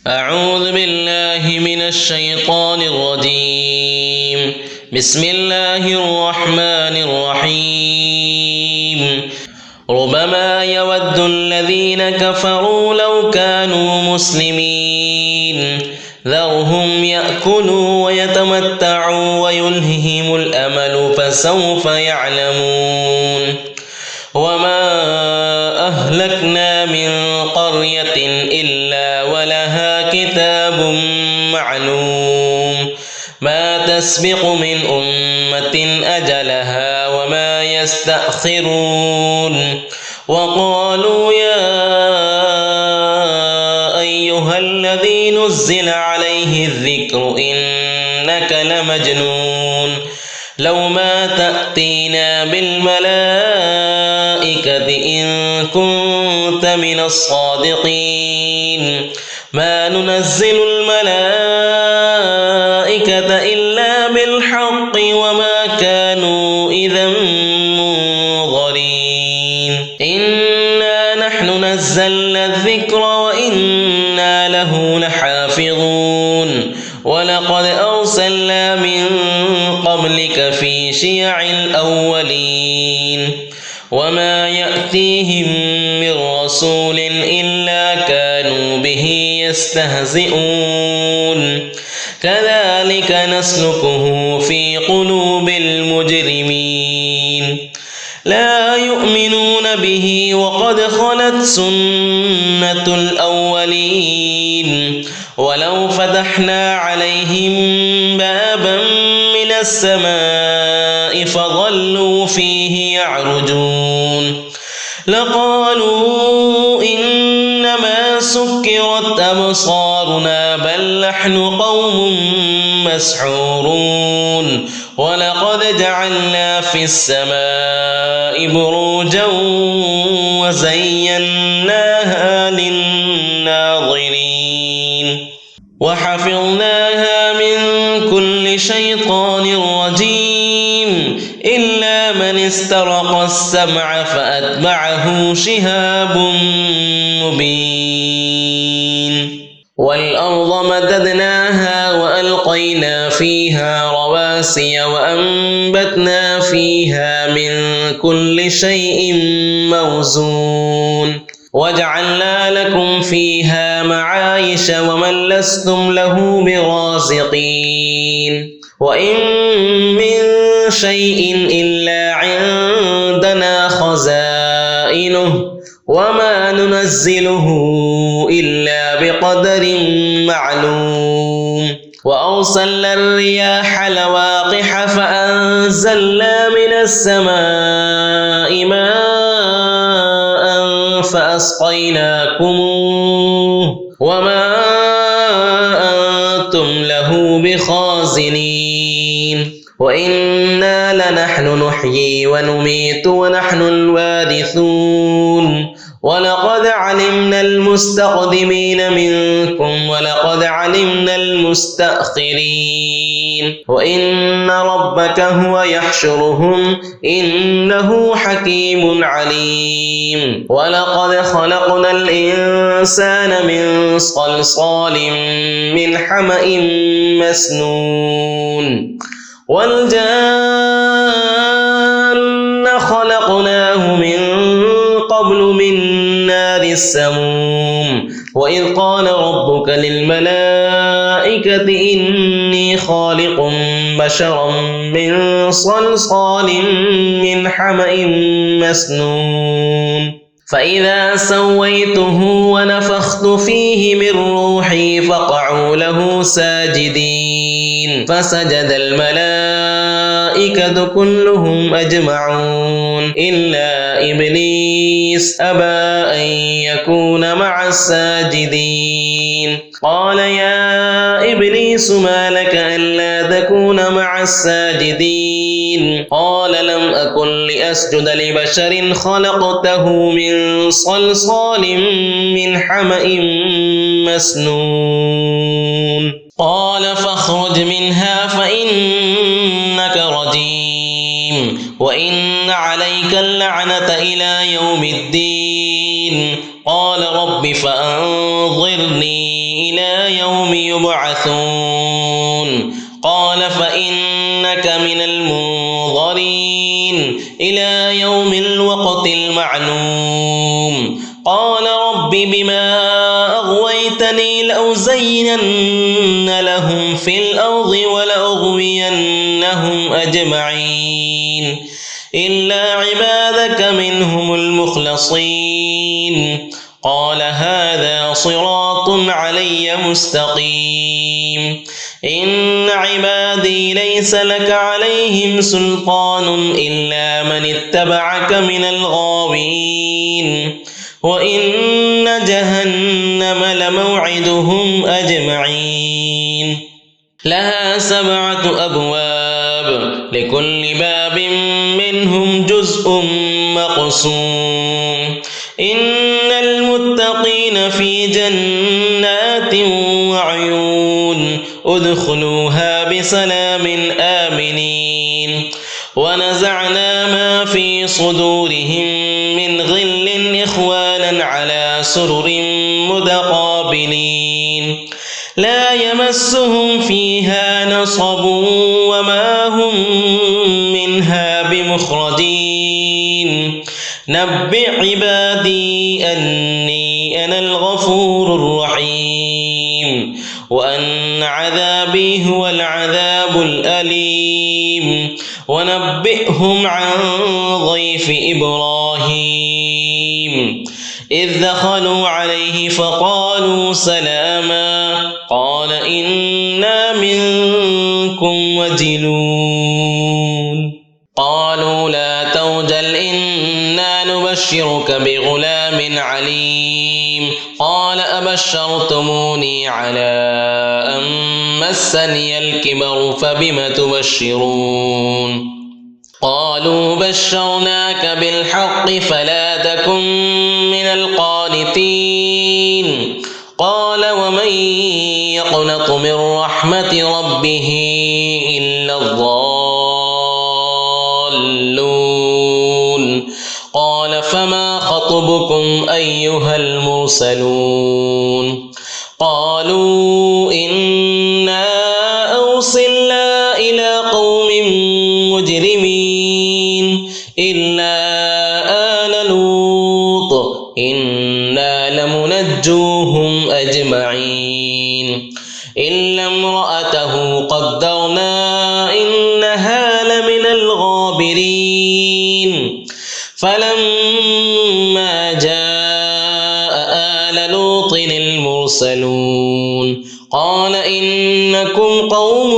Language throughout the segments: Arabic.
أعوذ بالله من الشيطان الرجيم. بسم الله الرحمن الرحيم. ربما يود الذين كفروا لو كانوا مسلمين ذرهم يأكلوا ويتمتعوا ويلههم الأمل فسوف يعلمون. وما أهلكنا من قرية إلا ولها كتاب معلوم ما تسبق من أمة أجلها وما يستأخرون. وقالوا يا أيها الذي نزل عليه الذكر إنك لمجنون لو ما تأتينا بالملائكة إن كنت من الصادقين. ما ننزل الملائكة إلا بالحق وما كانوا إذا منظرين. إنا نحن نزلنا الذكر وإنا له لحافظون. ولقد أرسلنا من قبلك في شيع الأولين وما يأتيهم من رسول إلا كانوا به يستهزئون. كذلك نسلكه في قلوب المجرمين. لا يؤمنون به وقد خلت سنة الأولين. ولو فتحنا عليهم بابا من السماء فظلوا فيه يعرجون لقالوا إنما سكرت أبصارنا بل نحن قوم مسحورون. ولقد جعلنا في السماء بروجا وزيناها للناظرين وحفظناها من كل شيطان رجيم إلا من استرق السمع فأتبعه شهاب مبين. والأرض مددناها وألقينا فيها رواسي وأنبتنا فيها من كل شيء موزون وجعلنا لكم فيها معايش ومن لستم له برازقين. وإن من شيء إلا عندنا خزائنه وما ننزله إلا بقدر معلوم. وأرسلنا الرياح لواقح فأنزلنا من السماء ماء فأسقيناكموه وما أنتم له بخازنين. وإنا لنحن نحيي ونميت ونحن الوارثون. ولقد علمنا المستقدمين منكم ولقد علمنا المستأخرين. وإن ربك هو يحشرهم إنه حكيم عليم. ولقد خلقنا الإنسان من صلصال من حمأ مسنون والجان خلقناه من قبل من نار السموم. وإذ قال ربك للملائكة إني خالق بشرا من صلصال من حمأ مسنون فإذا سويته ونفخت فيه من روحي فقعوا له ساجدين فسجد الملائكة كلهم أجمعون إلا إبليس أبى أن يكون مع الساجدين. قال يا إبليس ما لك ألا تكون مع الساجدين؟ قال لم أكن لأسجد لبشر خلقته من صلصال من حمأ مسنون. قال فاخرج منها فإنك رجيم وإن عليك اللعنة إلى يوم الدين. قال رب فأنظرني إلى يوم يبعثون قال فإنك من المنظرين إلى يوم الوقت المعلوم قال رب بما أغويتني لأزينن لهم في الأرض ولأغوينهم أجمعين إلا عبادك منهم المخلصين قال هذا صراط علي مستقيم إن عبادي ليس لك عليهم سلطان إلا من اتبعك من الغاوين وإن جهنم لموعدهم أجمعين لها 7 أبواب لكل باب منهم جزء مقسوم إن المتقين في جنات وعيون ادخلوها بسلام آمنين ونزعنا ما في صدورهم من غل إخوانا على سرر متقابلين لا يمسهم فيها نصب وما هم منها بمخرجين نبئ عبادي أني أنا الغفور الرحيم وأن عذابي هو العذاب الأليم ونبئهم عن ضيف إبراهيم إذ دخلوا عليه فقالوا سلاما قال إنا منكم وجلون قالوا لا توجل إنا نبشرك بغلام عليم قال أبشرتموني على أن مسني الكبر فبم تبشرون قالوا بشرناك بالحق فلا تكن من القانتين قال ومن يقنط من رحمة ربه إلا الضالون قال فما خطبكم أيها المرسلون قالوا إنا أرسلنا إلى قوم مجرمين إلا آل لوط إنا لمنجوهم أجمعين إلا امرأته قدرنا إنها لمن الغابرين فلما جاء آل لوط المرسلون قال إنكم قوم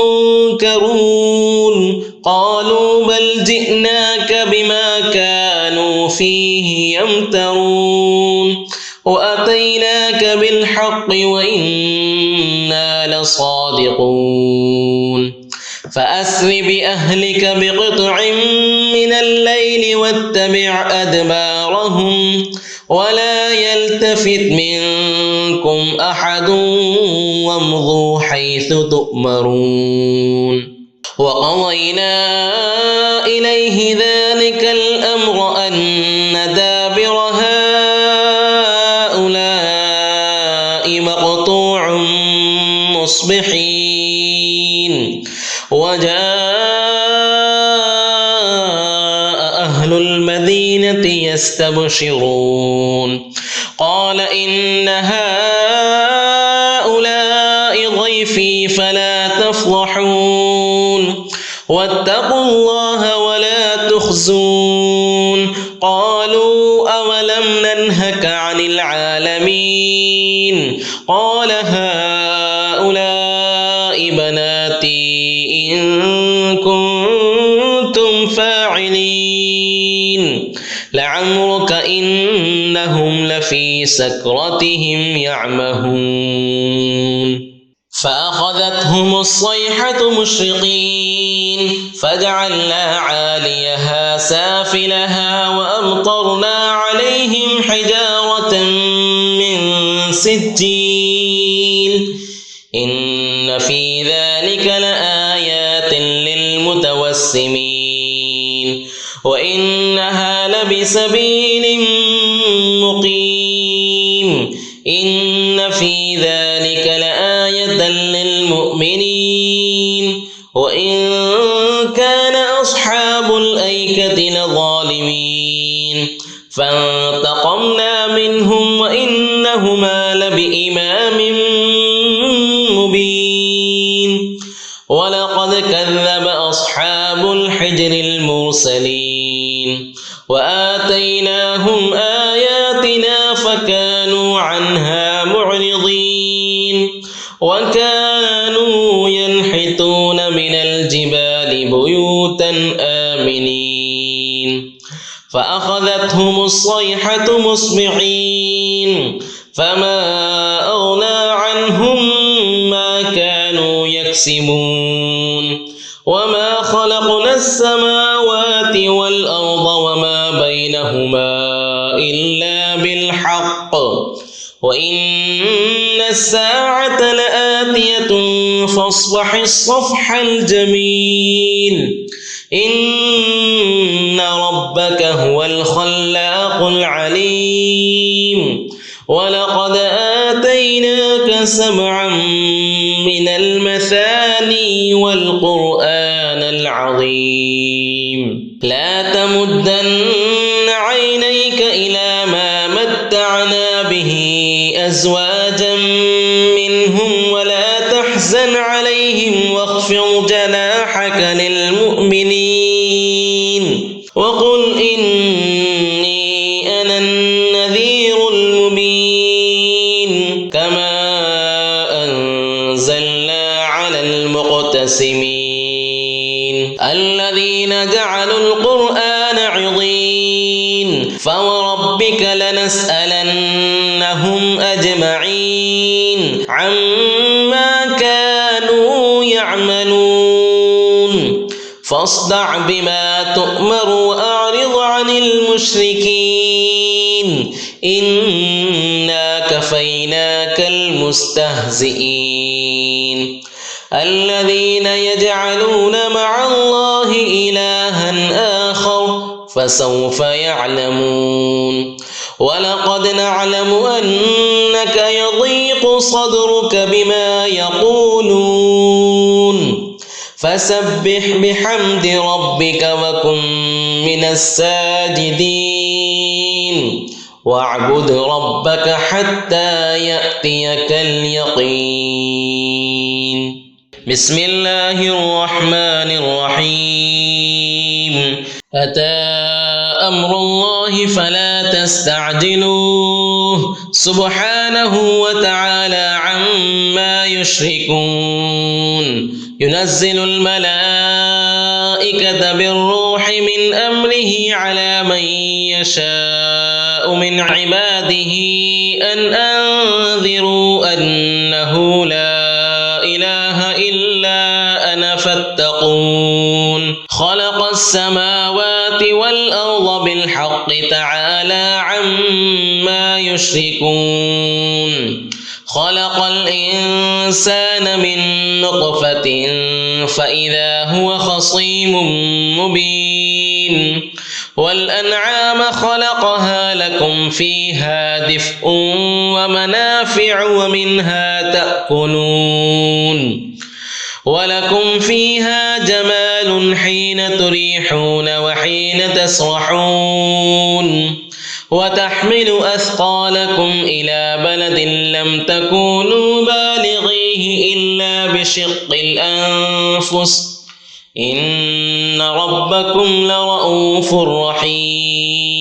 منكرون قالوا بل جئناك بما كانوا فيه يمترون وأتيناك بالحق وإنا لصادقون فأسر بأهلك بقطع من الليل واتبع أدبارهم ولا يلتفت منكم أحد وامضوا حيث تؤمرون وقضينا إليه ذلك الأمر أن دابر هؤلاء مقطوع مصبحين وجاء أهل المدينة يستبشرون قال إن هؤلاء ضيفي فلا تفضحون واتقوا الله ولا تخزون قالوا أولم ننهك عن العالمين قال هؤلاء بناتي إن كنتم فاعلين لعمرك إنهم لفي سكرتهم يعمهون فأخذتهم الصيحة مشرقين فجعلنا عاليها سافلها وأمطرنا عليهم حجارة من سجيل إن في ذلك لآيات للمتوسمين وإنها لبسبيل مقيم إن في ذلك آية للمؤمنين وإن كان أصحاب الأيكة لظالمين فانتقمنا منهم وإنهما لبإمام مبين ولقد كذب أصحاب الحجر المرسلين وآتيناهم آياتنا فكانوا عنها معرضين وكانوا ينحتون من الجبال بيوتا آمنين فأخذتهم الصيحة مصبحين فما أغنى عنهم ما كانوا يكسبون وما خلقنا السماوات والأرض وما بينهما إلا بالحق وإن الساعة لآتية فاصفح الصفح الجميل إن ربك هو الخلاق العليم ولقد آتيناك سبعا من المثاني والقرآن العظيم لا تمدن عينيك إلى ما متعنا به أزواجا منهم ولا تحزن عليهم واخفض جناحك للمؤمنين وقل إني أنا النذير المبين كما أنزلنا على المقتسمين الذين جعلوا القرآن عضين فوربك لنسألنهم أجمعين عما كانوا يعملون فاصدع بما تؤمر وأعرض عن المشركين إنا كفيناك المستهزئين الذين يجعلون مع الله إلها آخر فسوف يعلمون ولقد نعلم أنك يضيق صدرك بما يقولون فسبح بحمد ربك وكن من الساجدين واعبد ربك حتى يأتيك اليقين بسم الله الرحمن الرحيم أتى أمر الله فلا تستعجلوه سبحانه وتعالى عما يشركون ينزل الملائكة بالروح من أمره على من يشاء من عباده أن أنذروا أنه لا إله إلا أنا فاتقون خلق السماوات والأرض بالحق تعالى عما يشركون خلق الإنسان من نطفة فإذا هو خصيم مبين والأنعام خلقها لكم فيها دفء ومنافع ومنها تأكلون ولكم فيها جمال حين تريحون وحين تسرحون وتحمل أثقالكم إلى بلد لم تكونوا بالغيه إلا بشق الأنفس إن ربكم لرؤوف رحيم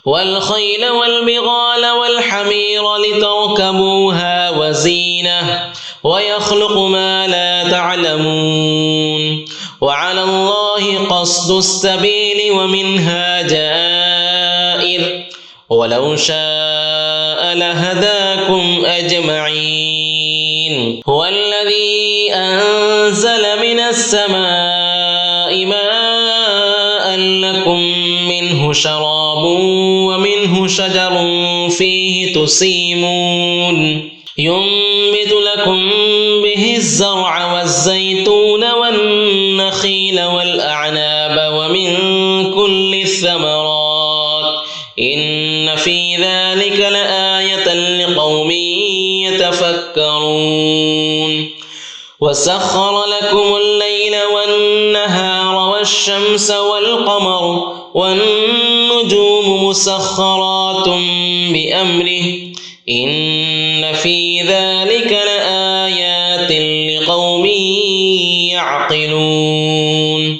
والخيل والبغال والحمير لتركبوها وزينة ويخلق ما لا تعلمون وعلى الله قصد السبيل ومنها جائر ولو شاء لهداكم أجمعين هو الذي أنزل من السماء ماء لكم منه شراب ومنه شجر فيه تسيمون ينبت لكم به الزرع والزيتون والنخيل والأعناب ومن كل الثمرات إن في ذلك لآية لقوم يتفكرون تذكرون وسخر لكم الليل والنهار والشمس والقمر والنجوم مسخرات بأمره إن في ذلك لآيات لقوم يعقلون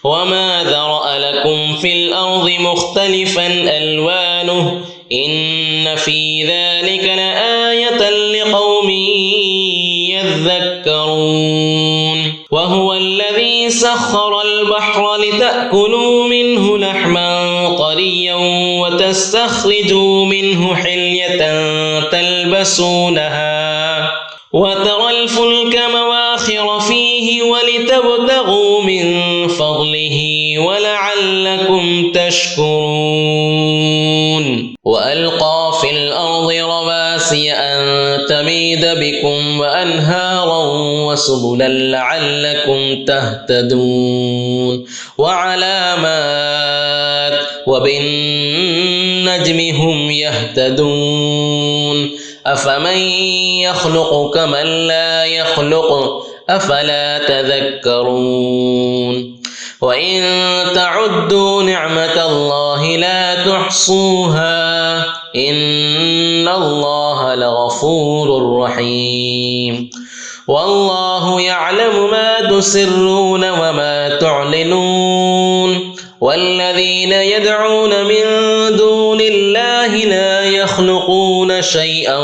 وما ذرأ لكم في الأرض مختلفا ألوانه إن في ذلك لآية لقوم يذكرون وهو الذي سخر البحر لتأكلوا منه لحما طريا وتستخرجوا منه حلية تلبسونها وترى الفلك مواخر فيه ولتبتغوا من فضله ولعلكم تشكرون وألقى في الأرض رواسي أن تميد بكم وأنهارا وسبلا لعلكم تهتدون وعلامات وبالنجم هم يهتدون أفمن يخلق كمن لا يخلق أفلا تذكرون وإن تعدوا نعمة الله لا تحصوها إن الله لغفور رحيم والله يعلم ما تسرون وما تعلنون والذين يدعون من دون الله لا يخلقون شيئا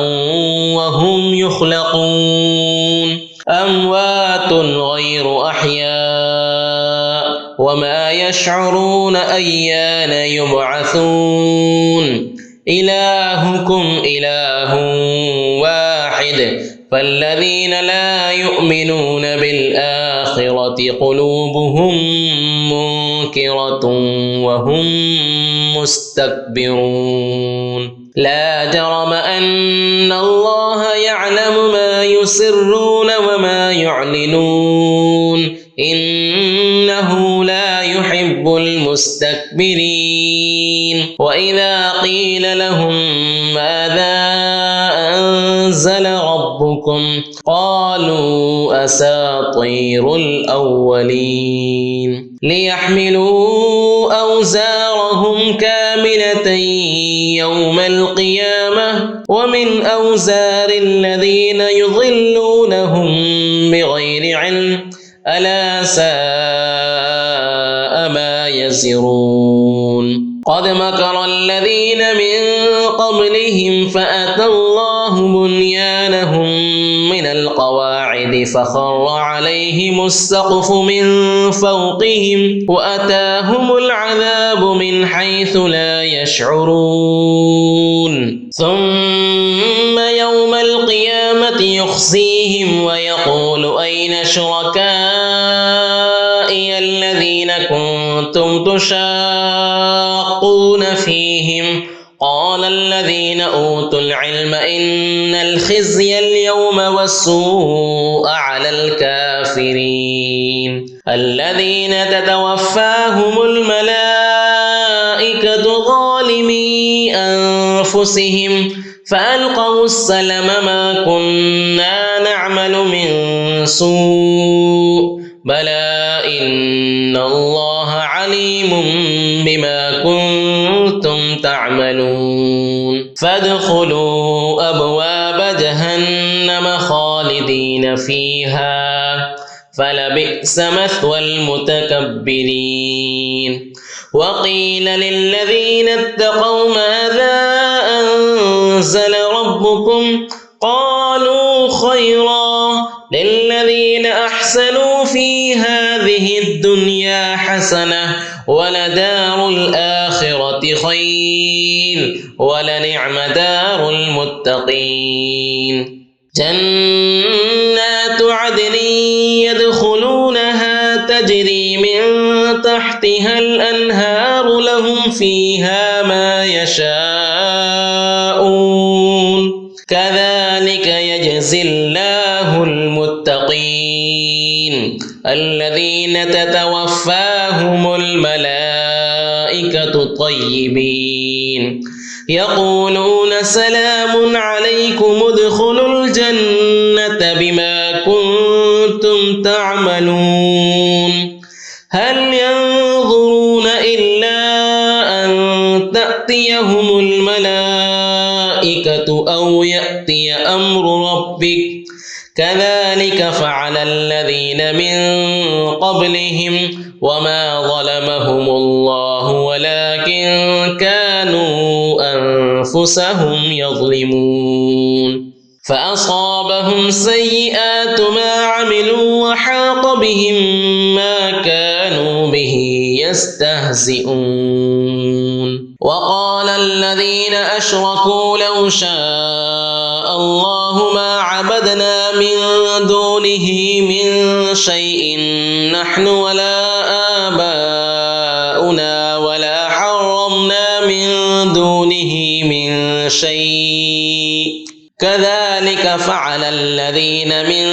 وهم يخلقون أموات غير أحياء وما يشعرون أيان يبعثون إلهكم إله واحد فالذين لا يؤمنون بالآخرة قلوبهم منكرة وهم مستكبرون لا جرم أن الله يعلم ما يسرون وما يعلنون إنه لا يحب المستكبرين وإذا قيل لهم ماذا أنزل ربكم قالوا أساطير الأولين ليحملوا أوزارهم كاملة يوم القيامة ومن أوزار الذين يضلونهم بغير علم ألا ساء ما يزرون قد مكر الذين من قبلهم فأتى الله بنيانهم من القواعد فخر عليهم السقف من فوقهم وأتاهم العذاب من حيث لا يشعرون ثم يوم القيامة يخزيهم ويقول أين شركائي الذين كنتم تشاقون فيهم قال الذين أوتوا العلم إن الخزي اليوم والسوء على الكافرين الذين تتوفاهم الملائكة ظالمي أنفسهم فألقوا السلم ما كنا نعمل من سوء بلى إن الله عليم بما كنتم تعملون فادخلوا أبواب جهنم خالدين فيها فلبئس مثوى المتكبرين وقيل للذين اتقوا ماذا أنزل ربكم قالوا خيرا للذين أحسنوا في هذه الدنيا حسنة ولدار الآخرة خير ولنعم دار المتقين جنات عدن يدخلونها تجري من تحتها الأنهار لهم فيها ما يشاءون كذلك يجزي الله المتقين الذين تتوفاهم الملائكة طيبين يقولون سلام عليكم ادخلوا الجنة الجنة بما كنتم تعملون هل ينظرون إلا أن تأتيهم الملائكة أو يأتي أمر ربك كذلك فعل الذين من قبلهم وما ظلمهم الله ولكن كانوا أنفسهم يظلمون فأصابهم سيئات ما عملوا وحاق بهم ما كانوا به يستهزئون وقال الذين أشركوا لو شاء الله ما عبدنا من دونه من شيء نحن ولا آباؤنا ولا حرمنا من دونه من شيء كذلك فعل الذين من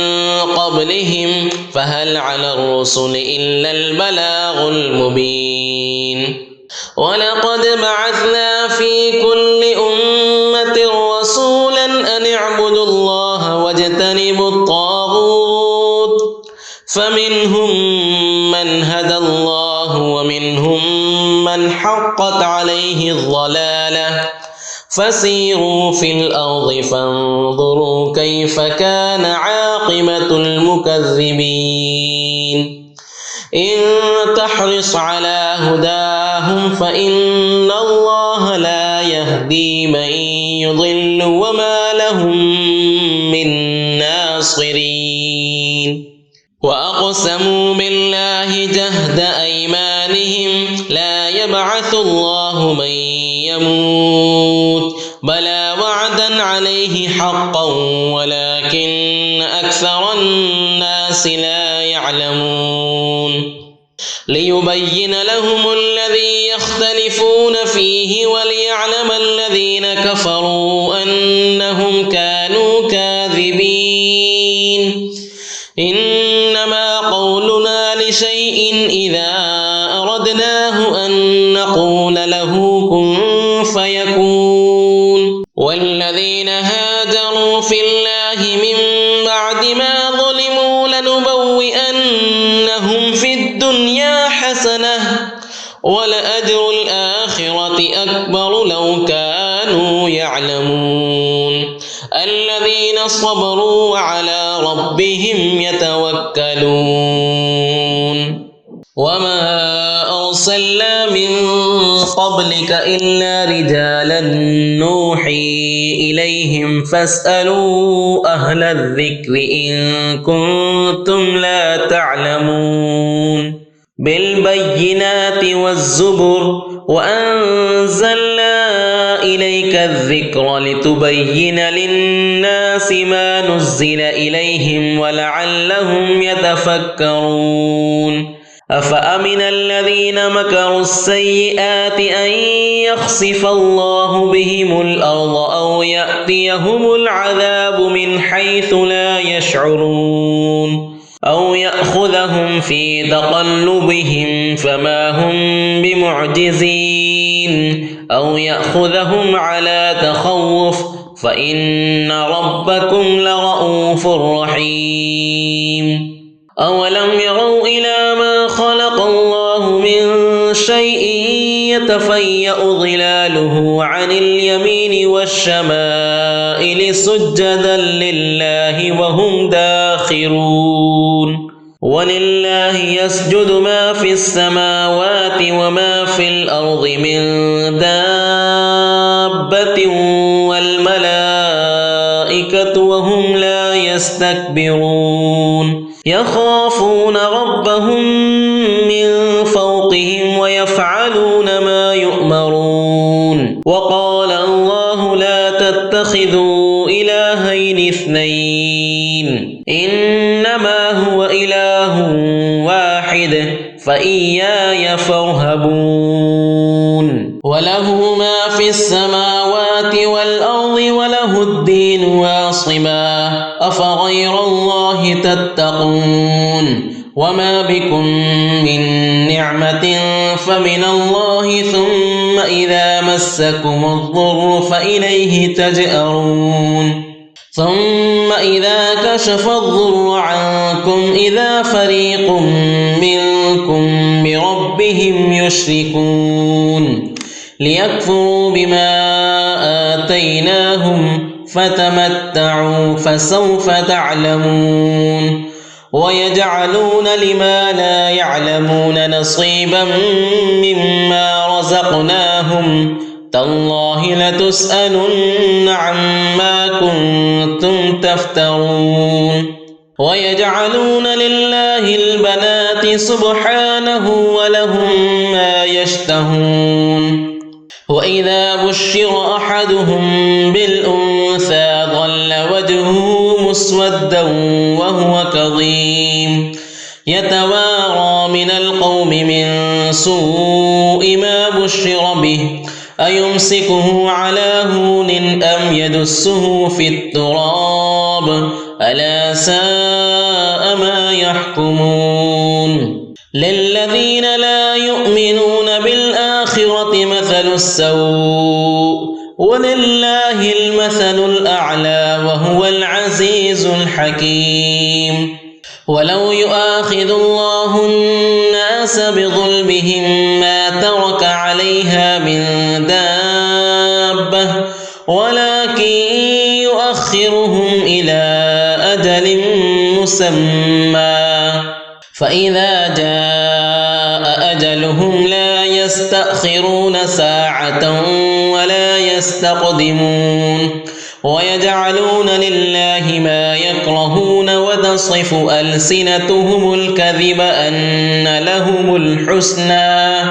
قبلهم فهل على الرسل إلا البلاغ المبين ولقد بعثنا في كل أمة رسولا أن اعبدوا الله واجتنبوا الطاغوت فمنهم من هدى الله ومنهم من حقت عليه الضلالة فسيروا في الأرض فانظروا كيف كان عاقبة المكذبين إن تحرص على هداهم فإن الله لا يهدي من يضل وما لهم من ناصرين وأقسموا بالله جهد أيمانهم لا يبعث الله من يموت بلى وعدا عليه حقا ولكن أكثر الناس لا يعلمون ليبين لهم الذي يختلفون فيه وليعلم الذين كفروا أنهم كانوا كاذبين إنما قولنا لشيء إذا أردناه أن نقول له كن فيكون والذين هاجروا في الله من بعد ما ظلموا لنبوئنهم في الدنيا حسنة ولأجر الآخرة أكبر لو كانوا يعلمون الذين صبروا وعلى ربهم يتوكلون وما أرسلنا من قبلك إلا رجالا نوحي إليهم فاسألوا أهل الذكر إن كنتم لا تعلمون بالبينات والزبر وأنزلنا إليك الذكر لتبين للناس ما نزل إليهم ولعلهم يتفكرون أفأمن الذين مكروا السيئات أن يخسف الله بهم الأرض أو يأتيهم العذاب من حيث لا يشعرون أو يأخذهم في تقلبهم فما هم بمعجزين أو يأخذهم على تخوف فإن ربكم لرؤوف رحيم أولم يروا إلى ما خلق الله من شيء يتفيأ ظلاله عن اليمين والشمائل سجدا لله وهم داخرون ولله يسجد ما في السماوات وما في الأرض من دابة والملائكة وهم لا يستكبرون يخافون ربهم من فوقهم ويفعلون ما يؤمرون وقال الله لا تتخذوا إلهين اثنين إنما هو إله واحد فإياي فارهبون وله ما في السماوات والأرض وله الدين واصبا أفغير الله تتقون وما بكم من نعمة فمن الله ثم إذا مسكم الضر فإليه تجأرون ثم إذا كشف الضر عنكم إذا فريق منكم بربهم يشركون ليكفروا بما آتيناهم فتمتعوا فسوف تعلمون ويجعلون لما لا يعلمون نصيبا مما رزقناهم تالله لتسألن عما كنتم تفترون ويجعلون لله البنات سبحانه ولهم ما يشتهون وإذا بشر أحدهم بالأنثى ظل وجهه مسودا وهو كظيم يتوارى من القوم من سوء ما بشر به أيمسكه على هون أم يدسه في التراب ألا ساء ما يحكمون للذين لا يؤمنون بالآخرة مثل السوء ولله المثل الأعلى وهو العزيز الحكيم ولو يؤاخذ الله الناس بظلمهم ما ترك عليها من دابة ولكن يؤخرهم إلى أجل مسمى فإذا جاء أجلهم لا يستأخرون ساعة ولا يستقدمون ويجعلون لله ما يكرهون وتصف ألسنتهم الكذب أن لهم الحسنى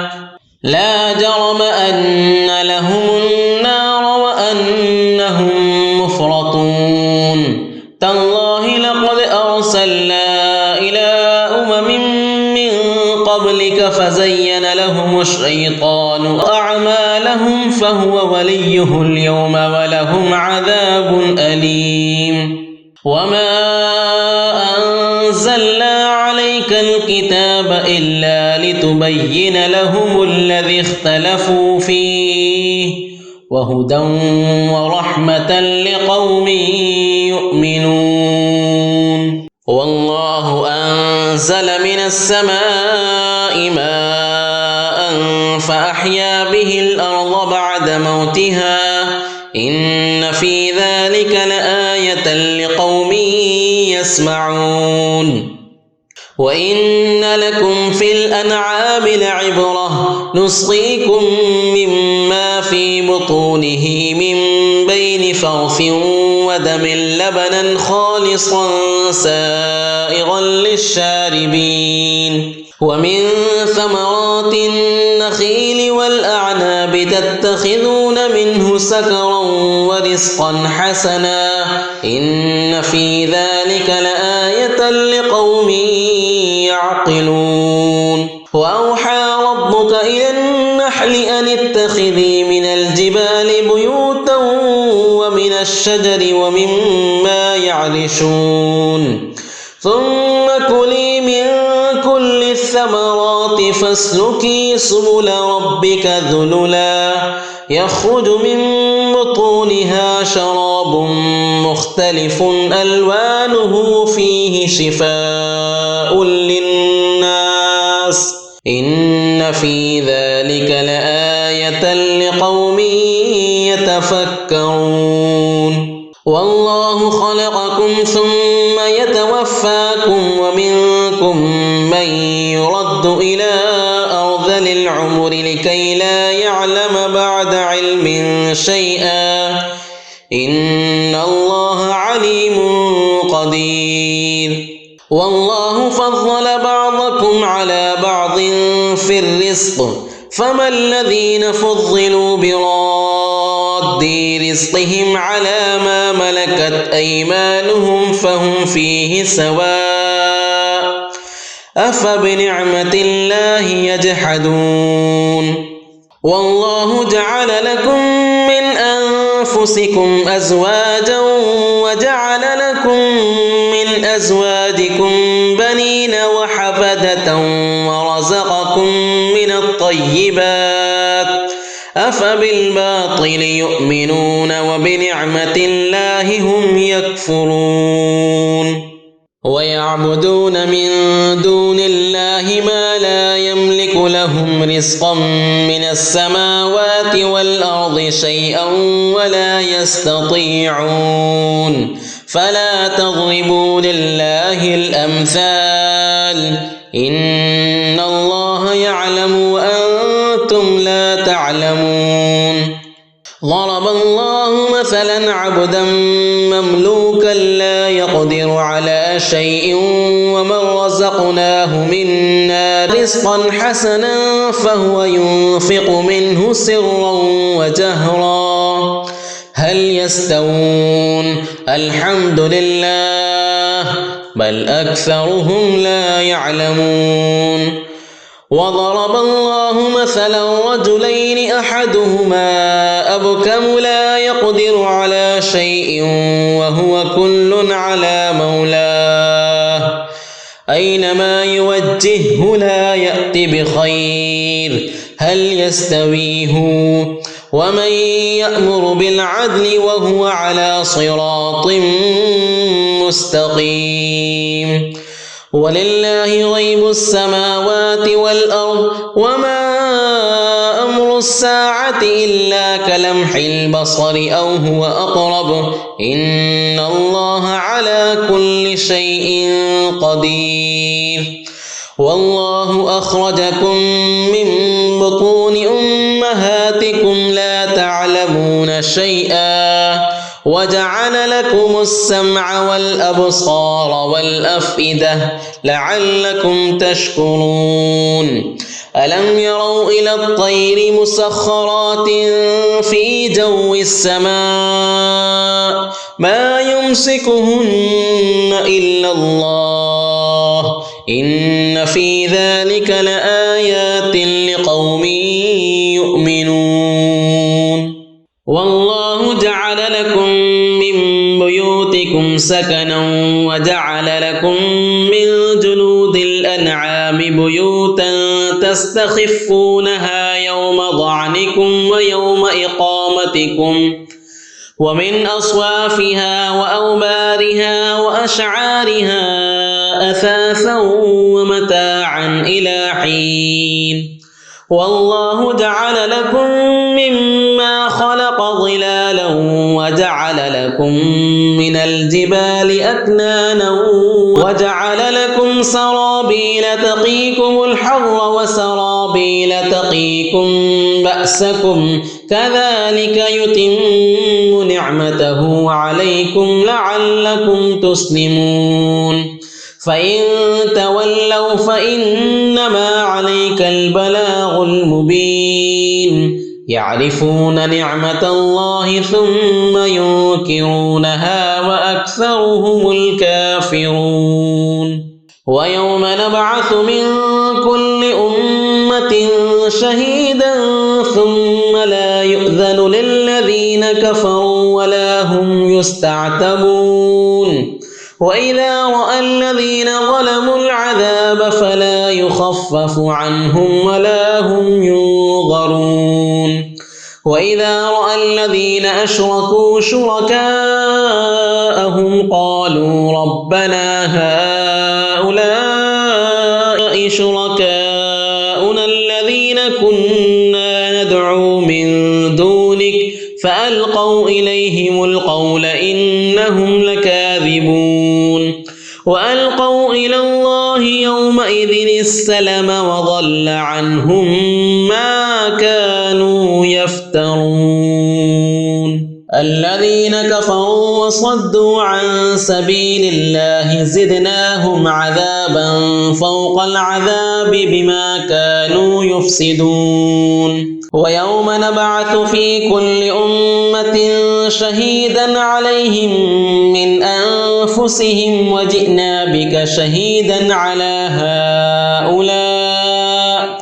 لا جرم أن لهم النار وأنهم مفرطون تالله لقد أرسلنا إلى من قبلك فزين لهم الشيطان أعمالهم فهو وليه اليوم ولهم عذاب أليم وما أنزلنا عليك الكتاب إلا لتبين لهم الذي اختلفوا فيه وهدى ورحمة لقوم يؤمنون والله أنزل من السماء ماء فأحيا به الأرض بعد موتها إن في ذلك لآية لقوم يسمعون وإن لكم في الأنعام لعبرة نسقيكم مما في بطونه من بين فرث ودم لبنا خالصا سائغا للشاربين ومن ثمرات النخيل والأعناب تتخذون منه سكرا ورزقا حسنا إن في ذلك لآية لقوم يعقلون وأوحى ربك إلى النحل أن اتخذي من الجبال بيوتا ومن الشجر ومما يعرشون ثم كلي من كل الثمرات فاسلكي سبل ربك ذللا يخرج من بطونها شراب مختلف ألوانه فيه شفاء للناس إن في ذلك لآية لقوم يتفكرون والله خلقكم ثم يتوفاكم ومنكم من يرد إلى أرذل العمر لكي لا يعلم بعد علم شيئا إن الله عليم قدير والله فضل بعضكم على بعض في الرزق فما الذين فضلوا براد رزقهم على ما ملكت أيمانهم فهم فيه سواء أفبنعمة الله يجحدون والله جعل لكم من أنفسكم أزواجا وجعل لكم من أزواجكم بنين وحفدة ورزقكم من الطيبات أفبالباطل يؤمنون وبنعمة الله هم يكفرون ويعبدون من دون الله ما لا يملك لهم رزقا من السماوات والأرض شيئا ولا يستطيعون فلا تضربوا لله الأمثال إن الله يعلم وأنتم لا تعلمون ضرب الله مثلا عبدا مملوكا لا يقدر على شيء ومن رزقناه منا رزقا حسنا فهو ينفق منه سرا وجهرا هل يستوون الحمد لله بل أكثرهم لا يعلمون وضرب الله مثلا رجلين أحدهما أبكم لا يقدر على شيء وهو كل على مولاه أينما يوجهه لا يأت بخير هل يستوي هو ومن يأمر بالعدل وهو على صراط مستقيم ولله غيب السماوات والأرض وما أمر الساعة إلا كلمح البصر أو هو أقرب إن الله على كل شيء قدير والله أخرجكم من بطون أمهاتكم لا تعلمون شيئا وجعل لكم السمع والأبصار والأفئدة لعلكم تشكرون ألم يروا إلى الطير مسخرات في جو السماء ما يمسكهن إلا الله إن في ذلك لآيات لقوم يؤمنون والله جعل لكم من بيوتكم سكنا وجعل لكم من جلود الأنعام بيوتا تستخفونها يوم ضعنكم ويوم إقامتكم ومن أصوافها وأوبارها وأشعارها أثاثا ومتاعا إلى حين والله جعل لكم مما خلق ظلالا وجعل لكم من الجبال أكنانا وجعل لكم سرابيل تقيكم الحر وسرابيل تقيكم بأسكم كذلك يتم نعمته عليكم لعلكم تسلمون فإن تولوا فإنما عليك البلاغ المبين يعرفون نعمة الله ثم ينكرونها وأكثرهم الكافرون ويوم نبعث من كل أمة شهيدا ثم لا يؤذن للذين كفروا ولا هم يستعتبون وإذا رأى الذين ظلموا العذاب فلا يخفف عنهم ولا هم ينظرون وإذا رأى الذين أشركوا شركاءهم قالوا ربنا هؤلاء شركاؤنا الذين كنا ندعو من دونك فألقوا إليهم القول إنهم لكاذبون وألقوا إلى الله يومئذ السلم وضل عنهم ما كانوا يفترون الذين كفروا وصدوا عن سبيل الله زدناهم عذابا فوق العذاب بما كانوا يفسدون ويوم نبعث في كل أمة شهيدا عليهم من أنفسهم وجئنا بك شهيدا على هؤلاء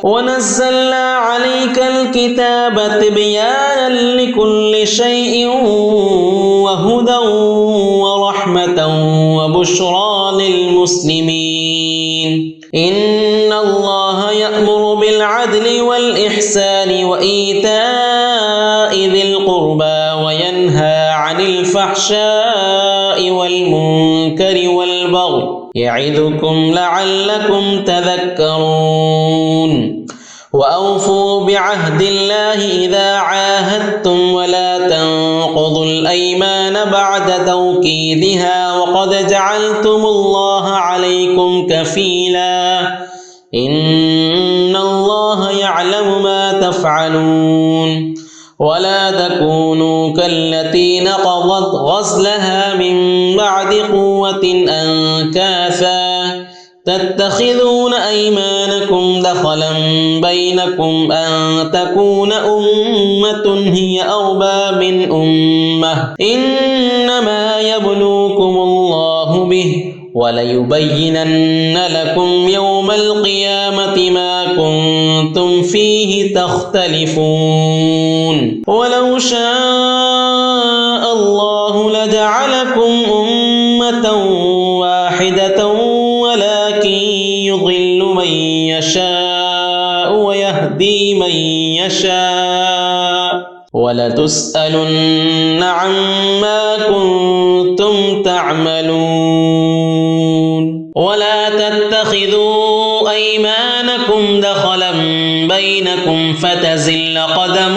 ونزلنا عليك الكتاب تبيانا لكل شيء وهدى ورحمة وبشرى للمسلمين إن الله يأمر بالعدل والإحسان وإيتاء الفحشاء والمنكر والبغي يعظكم لعلكم تذكرون وأوفوا بعهد الله إذا عاهدتم ولا تنقضوا الأيمان بعد توكيدها وقد جعلتم الله عليكم كفيلا إن الله يعلم ما تفعلون ولا تكونوا كالتي نقضت غزلها من بعد قوة أنكاثا تتخذون أيمانكم دخلا بينكم أن تكون أمة هي أربى من أمة إنما يبلوكم الله به وليبينن لكم يوم القيامة ما كنتم فيه تختلفون ولو شاء الله لجعلكم أمة واحدة ولكن يضل من يشاء ويهدي من يشاء ولتسألن عما كنتم تعملون ولا تتخذوا أيمانكم دخلا بينكم فتزل قدم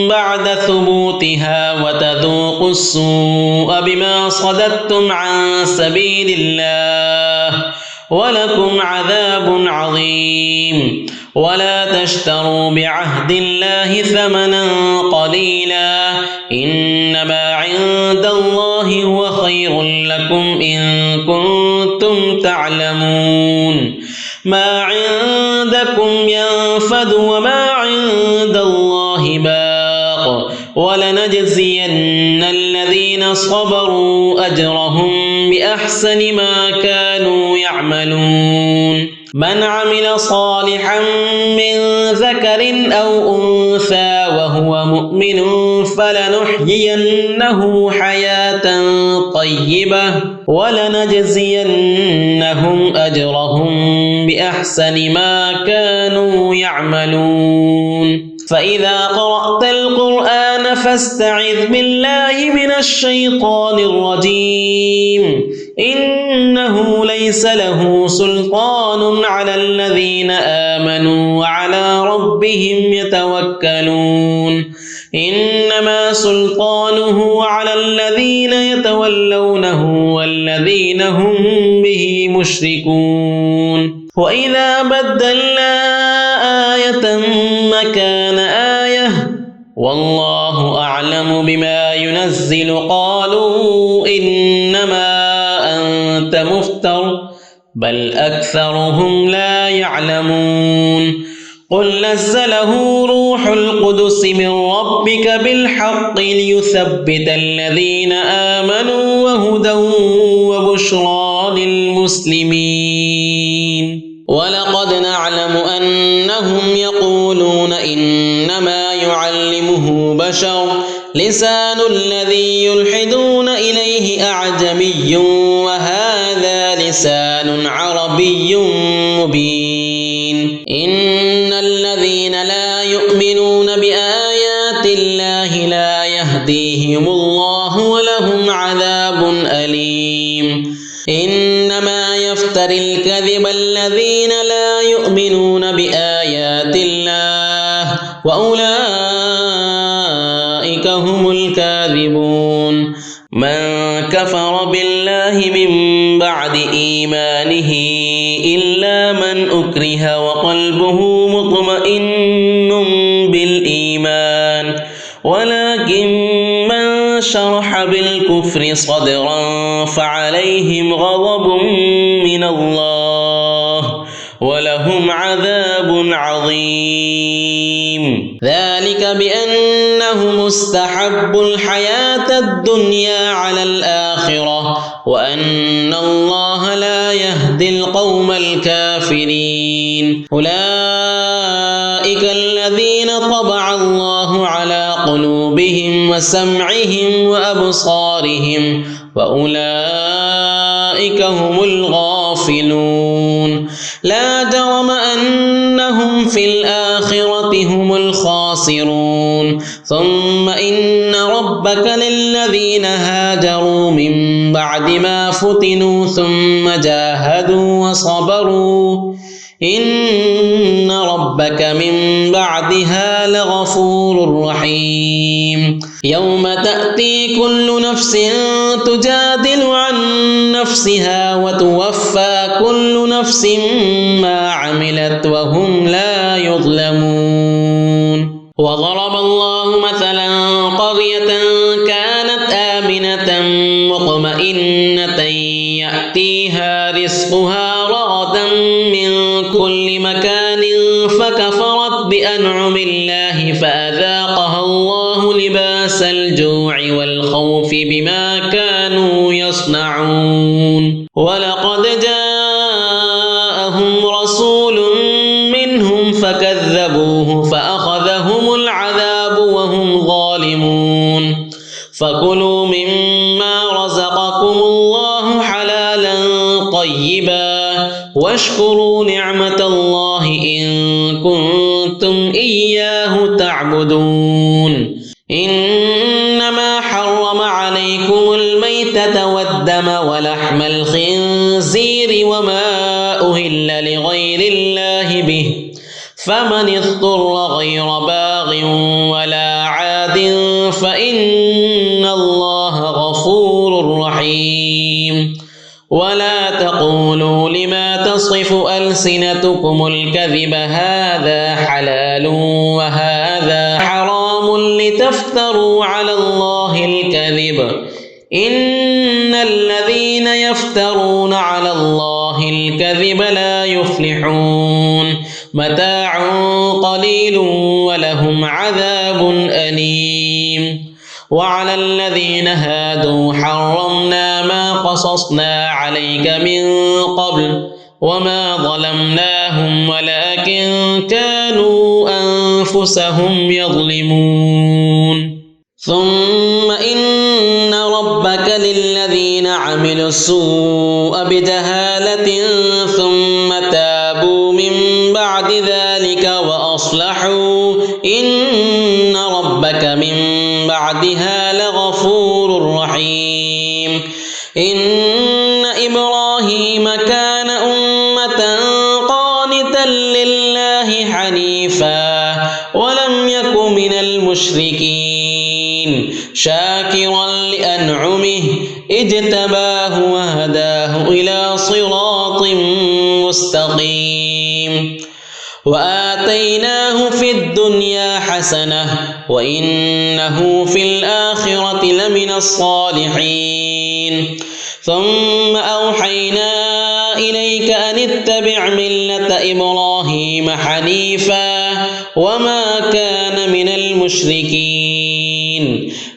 بعد ثبوتها وتذوقوا السوء بما صددتم عن سبيل الله ولكم عذاب عظيم ولا تشتروا بعهد الله ثمنا قليلا إنما عند الله هو خير لكم إن كنتم تعلمون ما عندكم ينفد وما عند الله باق ولنجزين الذين صبروا أجرهم بأحسن ما كانوا يعملون من عمل صالحا من ذكر أو أنثى وهو مؤمن فلنحيينه حياة طيبة ولنجزينهم أجرهم بأحسن ما كانوا يعملون فإذا قرأت القرآن فاستعذ بالله من الشيطان الرجيم إنه ليس له سلطان على الذين آمنوا وعلى ربهم يتوكلون إنما سلطانه على الذين يتولونه والذين هم به مشركون وإذا بدلنا آية مكان آية والله أعلم بما ينزل قالوا إنما أنت مفتر بل أكثرهم لا يعلمون قل نزله روح القدس من ربك بالحق ليثبت الذين آمنوا وهدى وبشرى للمسلمين ولقد نعلم أنهم يقولون إنما يعلمه بشر لسان الذي يلحدون إليه أعجمي وهذا لسان عربي مبين إن الذين لا يؤمنون بآيات الله لا يهديهم الله ولهم عذاب أليم إنما يفتري الكذب الذين لا يؤمنون بآيات الله وأولئك هم الكاذبون من كفر بالله من بعد إيمانه إلا من أكره وقلبه مطمئن بالإيمان ولكن من شرح بالكفر صدرا فعليهم غضب من الله ولهم عذاب عظيم ذلك بأنهم استحبوا الحياة الدنيا على الآخرة وأن الله لا يهدي القوم الكافرين أولئك الذين طبع الله على قلوبهم وسمعهم وأبصارهم وأولئك هم الغافلون لا جرم أنهم في الآخرة هم الخاسرون ثم إن ربك ربك للذين هاجروا من بعد ما فتنوا ثم جاهدوا وصبروا إن ربك من بعدها لغفور رحيم يوم تأتي كل نفس تجادل عن نفسها وتوفى كل نفس ما عملت وهم لا يظلمون وضرب الله مثلا قرية كانت آمنة مطمئنة يأتيها رزقها رغدا من كل مكان فكفرت بأنعم الله فأذاقها الله لباس الجوع والخوف بما كانوا يصنعون ولقد جاءهم رسول منهم فكذبوه فأخذهم العذاب وهم ظالمون فكلوا مما رزقكم الله حلالا طيبا واشكروا نعمة الله إن كنتم إياه تعبدون إنما حرم عليكم الميتة والدم ولحم الخنزير وما أهل لغير الله به فمن اضطر غير باغ ولا عاد فإن الله غفور رحيم ولا تقولوا لما تصف ألسنتكم الكذب هذا حلال وهذا حرام لتفتروا على الله الكذب إن الذين يفترون على الله الكذب لا يفلحون متاع قليل ولهم عذاب أليم وعلى الذين هادوا حرمنا ما قصصنا عليك من قبل وما ظلمناهم ولكن كانوا أنفسهم يظلمون ثم إن ربك للذين عملوا السوء بجهالة ثم تابوا من بعد ذلك وأصلحوا إن ربك من بعدها لغفور رحيم إن إبراهيم كان أمة قانتا لله حنيفا ولم يك من المشركين شاكرا لأنعمه اجتباه وهداه إلى صراط مستقيم وآتيناه في الدنيا حسنة وإنه في الآخرة لمن الصالحين ثم أوحينا إليك أن اتبع ملة إبراهيم حنيفا وما كان من المشركين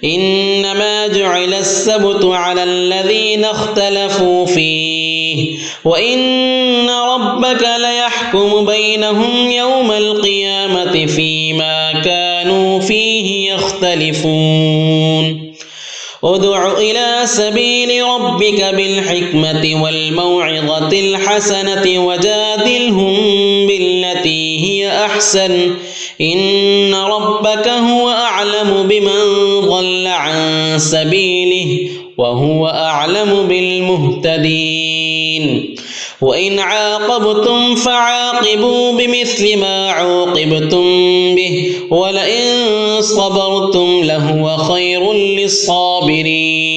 إنما جعل السبت على الذين اختلفوا فيه وإن ربك ليحكم بينهم يوم القيامة فيما كانوا فيه يختلفون ادع إلى سبيل ربك بالحكمة والموعظة الحسنة وجادلهم بالتي هي أحسن إن ربك هو أعلم بمن ضل عن سبيله وهو أعلم بالمهتدين وإن عاقبتم فعاقبوا بمثل ما عوقبتم به ولئن صبرتم لهو خير للصابرين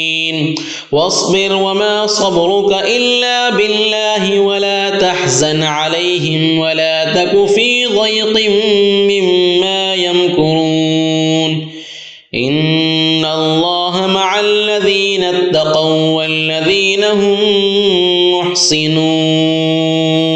واصبر وما صبرك إلا بالله ولا تحزن عليهم ولا تك في ضيق مما يمكرون إن الله مع الذين اتقوا والذين هم محسنون